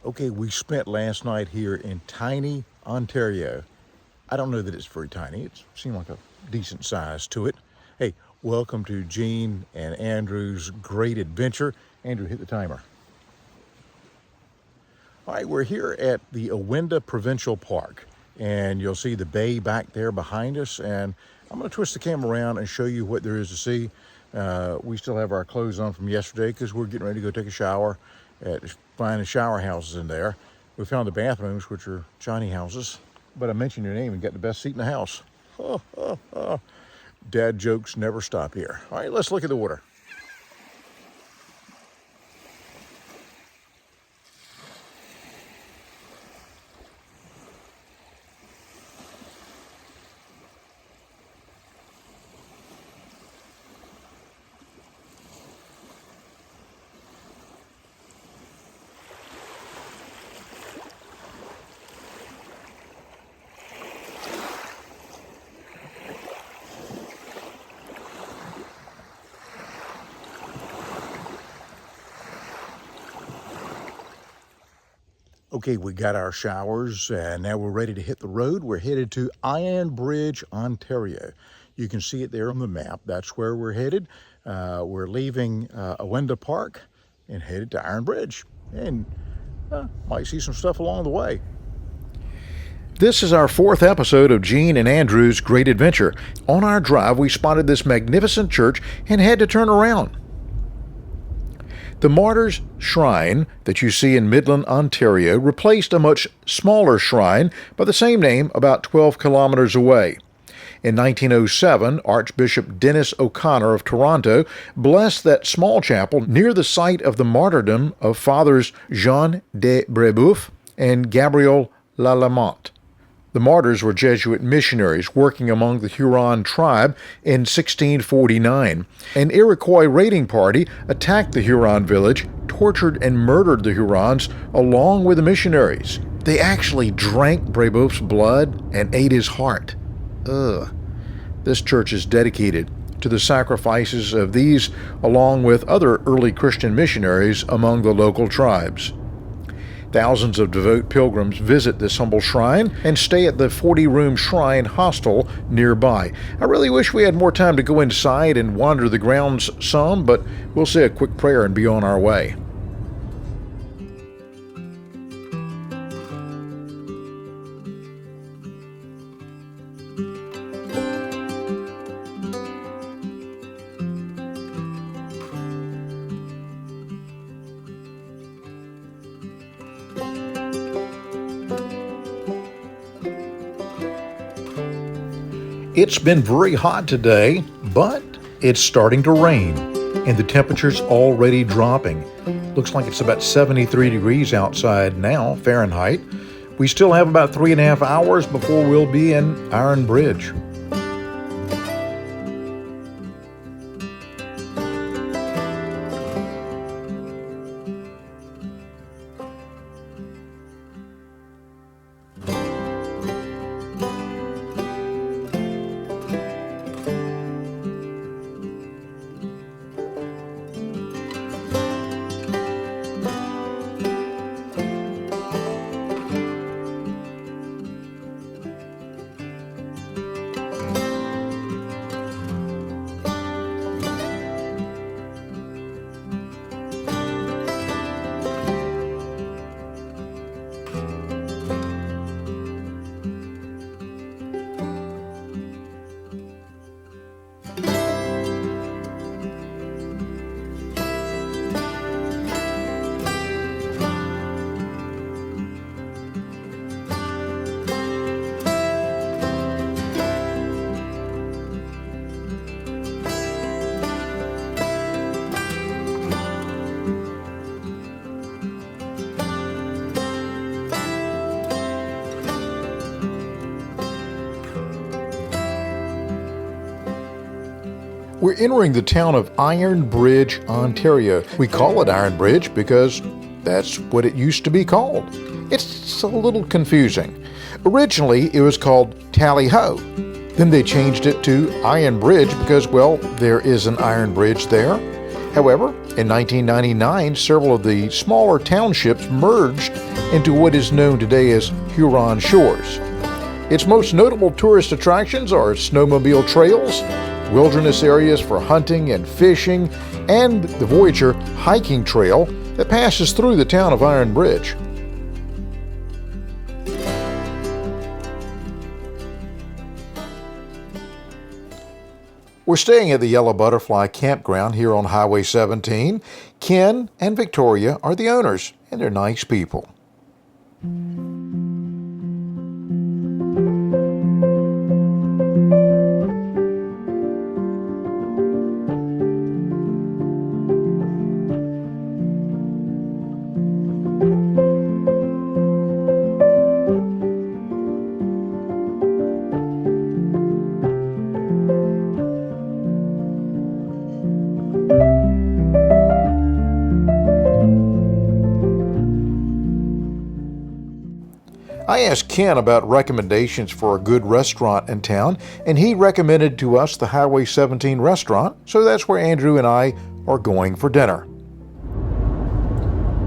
Okay, we spent last night here in tiny Ontario. I don't know that it's very tiny. It seemed like a decent size to it. Hey, welcome to Gene and Andrew's great adventure. Andrew, hit the timer. All right, we're here at the Owenda Provincial Park, and you'll see the bay back there behind us. And I'm going to twist the camera around and show you what there is to see. We still have our clothes on from yesterday because we're getting ready to go take a shower at finding shower houses in there. We found the bathrooms, which are Johnny houses. But I mentioned your name and got the best seat in the house. Dad jokes never stop here. All right, let's look at the water. Okay, we got our showers and now we're ready to hit the road. We're headed to Iron Bridge, Ontario. You can see it there on the map. That's where we're headed. We're leaving Owenda Park and headed to Iron Bridge. And might see some stuff along the way. This is our fourth episode of Gene and Andrew's Great Adventure. On our drive, we spotted this magnificent church and had to turn around. The Martyrs' Shrine that you see in Midland, Ontario, replaced a much smaller shrine by the same name about 12 kilometers away. In 1907, Archbishop Dennis O'Connor of Toronto blessed that small chapel near the site of the martyrdom of Fathers Jean de Brébeuf and Gabriel Lalemant. The martyrs were Jesuit missionaries working among the Huron tribe in 1649. An Iroquois raiding party attacked the Huron village, tortured and murdered the Hurons along with the missionaries. They actually drank Brébeuf's blood and ate his heart. Ugh. This church is dedicated to the sacrifices of these along with other early Christian missionaries among the local tribes. Thousands of devout pilgrims visit this humble shrine and stay at the 40-room shrine hostel nearby. I really wish we had more time to go inside and wander the grounds some, but we'll say a quick prayer and be on our way. It's been very hot today, but it's starting to rain, and the temperature's already dropping. Looks like it's about 73 degrees outside now, Fahrenheit. We still have about 3.5 hours before we'll be in Iron Bridge. We're entering the town of Iron Bridge, Ontario. We call it Iron Bridge because that's what it used to be called. It's a little confusing. Originally, it was called Tally Ho. Then they changed it to Iron Bridge because, well, there is an iron bridge there. However, in 1999, several of the smaller townships merged into what is known today as Huron Shores. Its most notable tourist attractions are snowmobile trails, wilderness areas for hunting and fishing, and the Voyager hiking trail that passes through the town of Iron Bridge. We're staying at the Yellow Butterfly Campground here on Highway 17. Ken and Victoria are the owners, and they're nice people. I asked Ken about recommendations for a good restaurant in town, and he recommended to us the Highway 17 restaurant, so that's where Andrew and I are going for dinner.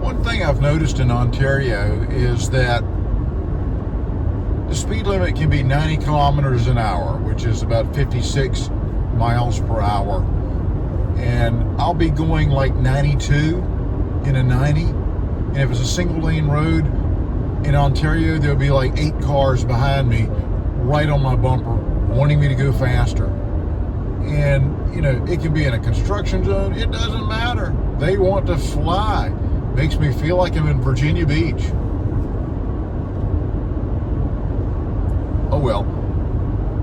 One thing I've noticed in Ontario is that the speed limit can be 90 kilometers an hour, which is about 56 miles per hour. And I'll be going like 92 in a 90, and if it's a single lane road, in Ontario, there'll be like 8 cars behind me right on my bumper wanting me to go faster. And, you know, it can be in a construction zone. It doesn't matter. They want to fly. Makes me feel like I'm in Virginia Beach. Oh well,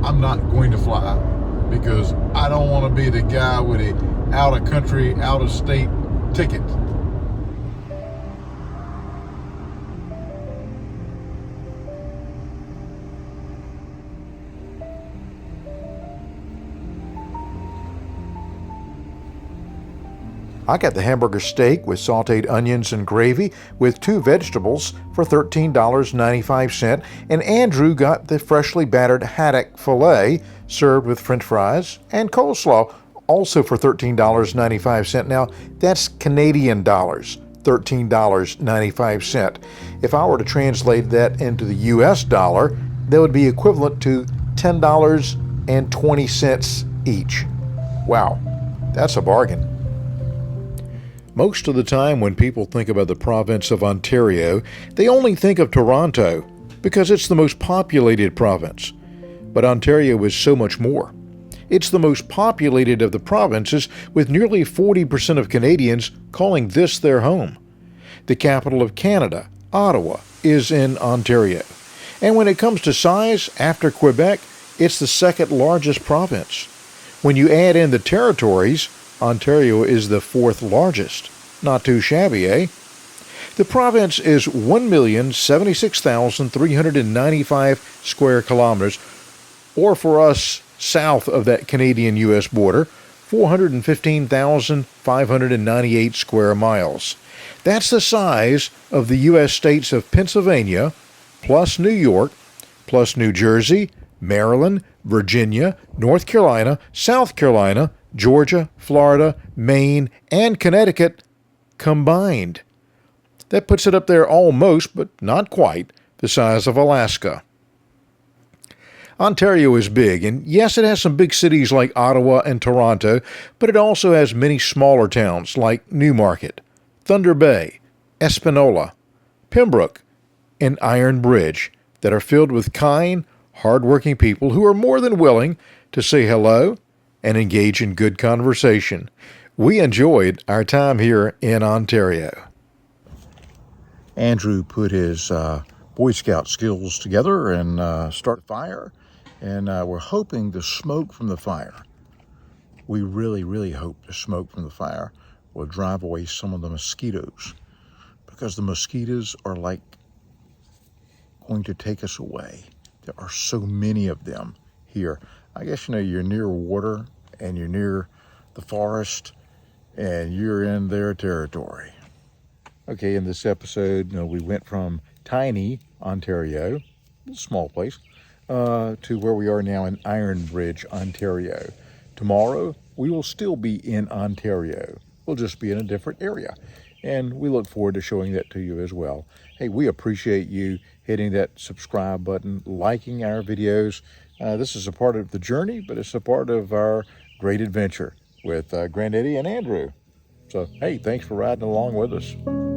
I'm not going to fly because I don't want to be the guy with a out-of-country, out-of-state ticket. I got the hamburger steak with sauteed onions and gravy with 2 vegetables for $13.95, and Andrew got the freshly battered haddock filet served with french fries and coleslaw, also for $13.95. Now, that's Canadian dollars, $13.95. If I were to translate that into the US dollar, that would be equivalent to $10.20 each. Wow, that's a bargain. Most of the time when people think about the province of Ontario, they only think of Toronto because it's the most populated province. But Ontario is so much more. It's the most populated of the provinces, with nearly 40% of Canadians calling this their home. The capital of Canada, Ottawa, is in Ontario. And when it comes to size, after Quebec, it's the second largest province. When you add in the territories, Ontario is the 4th largest. Not too shabby, eh? The province is 1,076,395 square kilometers, or for us south of that Canadian-U.S. border, 415,598 square miles. That's the size of the U.S. states of Pennsylvania, plus New York, plus New Jersey, Maryland, Virginia, North Carolina, South Carolina, Georgia, Florida, Maine, and Connecticut combined. That puts it up there almost, but not quite, the size of Alaska. Ontario is big, and yes, it has some big cities like Ottawa and Toronto, but it also has many smaller towns like Newmarket, Thunder Bay, Espanola, Pembroke, and Iron Bridge that are filled with kind, hard-working people who are more than willing to say hello and engage in good conversation. We enjoyed our time here in Ontario. Andrew put his Boy Scout skills together and started a fire, and we're hoping the smoke from the fire, we really hope the smoke from the fire will drive away some of the mosquitoes, because the mosquitoes are like going to take us away. There are so many of them here. I guess, you know, you're near water and you're near the forest and you're in their territory. Okay, in this episode, you know, we went from tiny Ontario, a small place, to where we are now in Iron Bridge, Ontario. Tomorrow, we will still be in Ontario. We'll just be in a different area. And we look forward to showing that to you as well. Hey, we appreciate you hitting that subscribe button, liking our videos. This is a part of the journey, but it's a part of our great adventure with Granddaddy and Andrew. So, hey, thanks for riding along with us.